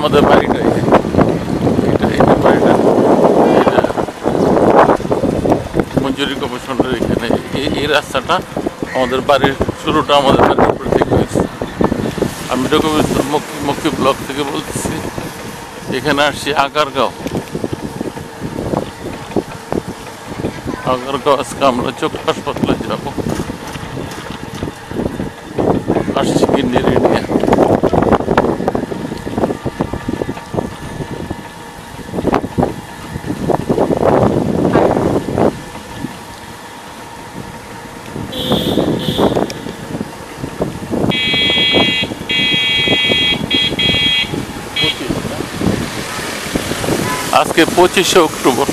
আমাদের বাড়িটা, এটা বাড়িটা, এটা মঞ্জুরি কমিশনের এখানে এই রাস্তাটা আমাদের বাড়ির শুরুটা আমাদের বাড়ির উপর থেকে হয়েছে। আমি রঘুবীর মুখী ব্লক থেকে বলতেছি। এখানে আসছি আগারগাঁও। আজকে আমরা চোখ হাসপাতালে যাবো। আসছি কিডনির নিয়ে। আজকে 25শে অক্টোবর।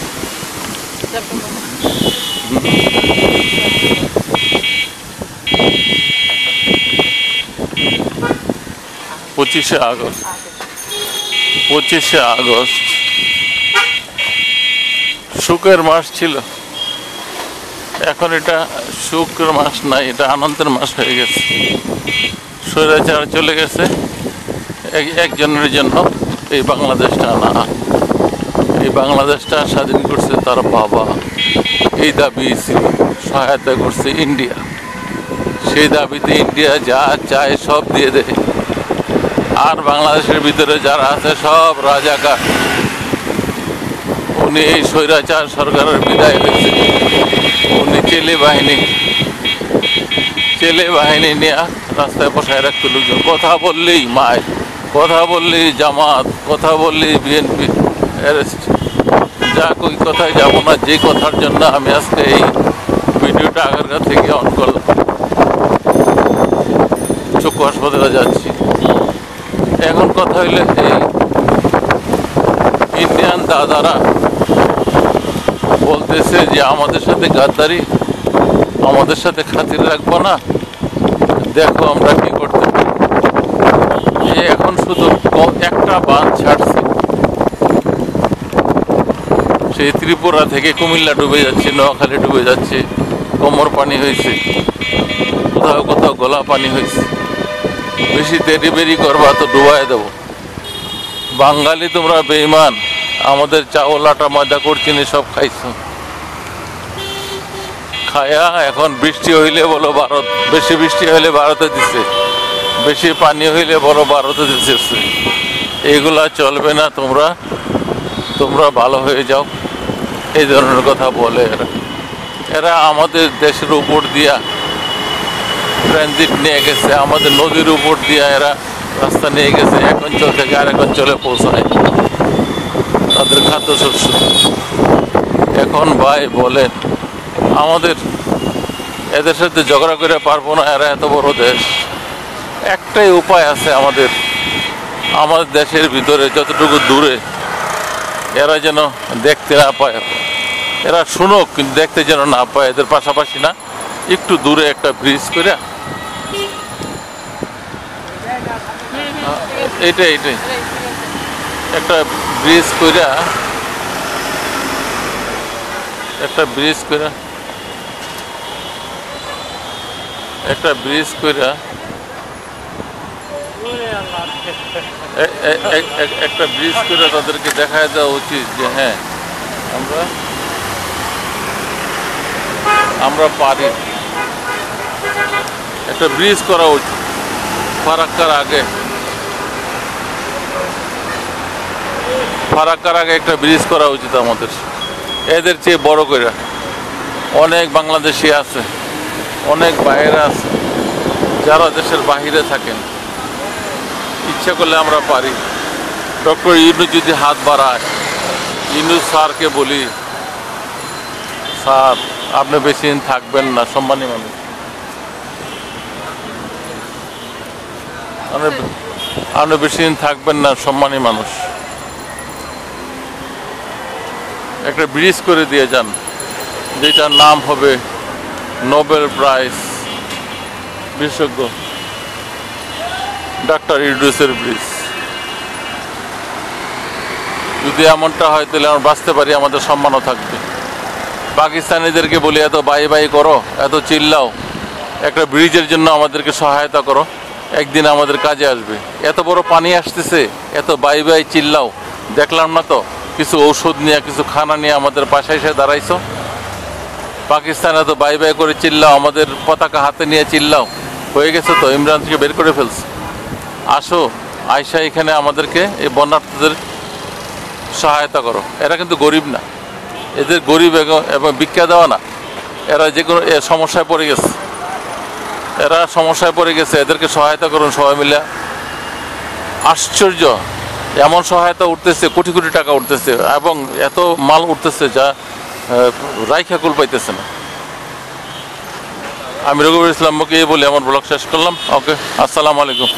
25শে আগস্ট। 25শে আগস্ট সুখের মাস ছিল, এখন এটা সুখের মাস নাই, এটা আনন্দের মাস হয়ে গেছে। স্বৈরাচার চলে গেছে, একজনের জন্য এই বাংলাদেশটা না, এই বাংলাদেশটা স্বাধীন করছে তার বাবা। এই দাবি সহায়তা করছে ইন্ডিয়া। সেই দাবিতে ইন্ডিয়া যা চায় সব দিয়ে দেয়। আর বাংলাদেশের ভিতরে যারা আছে সব রাজাকার। উনি এই স্বৈরাচার সরকারের বিদায় হয়েছে, উনি ছেলে বাহিনী নিয়ে রাস্তায় বসায় রাখতে লোকজন। কথা বললেই মায়, কথা বললেই জামাত, কথা বললেই বিএনপি অ্যারেস্ট। যা কই কথায় যাব না, যে কথার জন্য আমি আজকে এই ভিডিওটা আগারগাঁও থেকে অন করলাম। চক্ষু হাসপাতালে যাচ্ছি। এখন কথা হইলে এই ইন্ডিয়ান দাদারা বলতেছে যে আমাদের সাথে গাদ্দারি, আমাদের সাথে খাতির রাখবো না, দেখো আমরা কি করতে পারি। এখন শুধু একটা বাঁধ ছাড়ছে, সেই ত্রিপুরা থেকে কুমিল্লা ডুবে যাচ্ছে, নোয়াখালী ডুবে যাচ্ছে, কোমর পানি হয়েছে, কোথাও কোথাও গলা পানি হয়েছে। বেশি দেরি করবা তো ডুবাই দেব। বাঙালি তোমরা বেঈমান, আমাদের চাউল আটা ময়দা করছিনি সব খাইছো। খায়া এখন বৃষ্টি হইলে বলো ভারত, বেশি বৃষ্টি হইলে ভারতে দিছে, বেশি পানি হইলে বলো ভারতে দিচ্ছে। এগুলা চলবে না, তোমরা ভালো হয়ে যাও, এই ধরনের কথা বলে এরা আমাদের দেশের উপর দিয়া ট্রানজিট নিয়ে গেছে, আমাদের নদীর উপর দিয়া এরা রাস্তা নিয়ে গেছে, এক অঞ্চল থেকে আরেক অঞ্চলে পৌঁছায় তাদের খাদ্যশস্য। এখন ভাই বলেন, আমাদের এদের সাথে ঝগড়া করে পারবো না, এরা এত বড় দেশ। একটাই উপায় আছে আমাদের দেশের ভিতরে, যতটুকু দূরে এরা যেন দেখতে না পায়, এরা শুনুক কিন্তু দেখতে যেন না পায়। এদের পাশাপাশি না, একটু দূরে একটা ব্রিজ করে, এইটাই একটা ব্রিজ করে, একটা ব্রিজ করে তাদেরকে দেখায় দেওয়া উচিত যে হ্যাঁ আমরা পারি। একটা ব্রিজ করা উচিত ফারাক্কার আগে একটা ব্রিজ করা উচিত আমাদের। এদের চেয়ে বড় করে অনেক বাংলাদেশি আছে, অনেক বাইরে আছে, যারা দেশের বাহিরে থাকেন। ইচ্ছা করলে আমরা পারি। ডক্টর ইউনূস যদি হাত বাড়ায়, ইউনূস স্যারকে বলি, স্যার আপনি বেশি দিন থাকবেন না, সম্মানী মানুষ, আপনি বেশি দিন থাকবেন না, সম্মানী মানুষ, একটা ব্রিজ করে দিয়ে যান, যেটার নাম হবে নোবেল প্রাইজ বিশেষজ্ঞ ডাক্তার ইউনূসের ব্রিজ। যদি এমনটা হয় তাহলে আমরা বাঁচতে পারি, আমাদের সম্মানও থাকবে। পাকিস্তানিদেরকে বলি এত বাই করো, এত চিল্লাও, একটা ব্রিজের জন্য আমাদেরকে সহায়তা করো, একদিন আমাদের কাজে আসবে। এত বড় পানি আসতেছে, এত বাই বাই চিল্লাও, দেখলাম না তো কিছু ঔষধ নিয়ে কিছু খানা নিয়ে আমাদের পাশে এসে দাঁড়াইছো। পাকিস্তানে তো বাই বাই করে চিল্লাও, আমাদের পতাকা হাতে নিয়ে চিল্লাও, হয়ে গেছে তো, ইমরান থেকে বের করে ফেলছে। আসো আয়সা এখানে আমাদেরকে এই বন্যার্থীদের সহায়তা করো। এরা কিন্তু গরিব না, এদের গরিব এবং ভিক্ষা দেওয়া না, এরা যে কোনো সমস্যায় পড়ে গেছে, এরা সমস্যায় পড়ে গেছে, এদেরকে সহায়তা করুন সবাই মিলে। আশ্চর্য, এমন সহায়তা উঠতেছে, কোটি কোটি টাকা উঠতেছে এবং এত মাল উঠতেছে যা রাইখা কুল পাইতেছে না। আমি রঘুবর ইসলামকে বলে আমার ব্লগ শেষ করলাম। ওকে, আসসালামু আলাইকুম।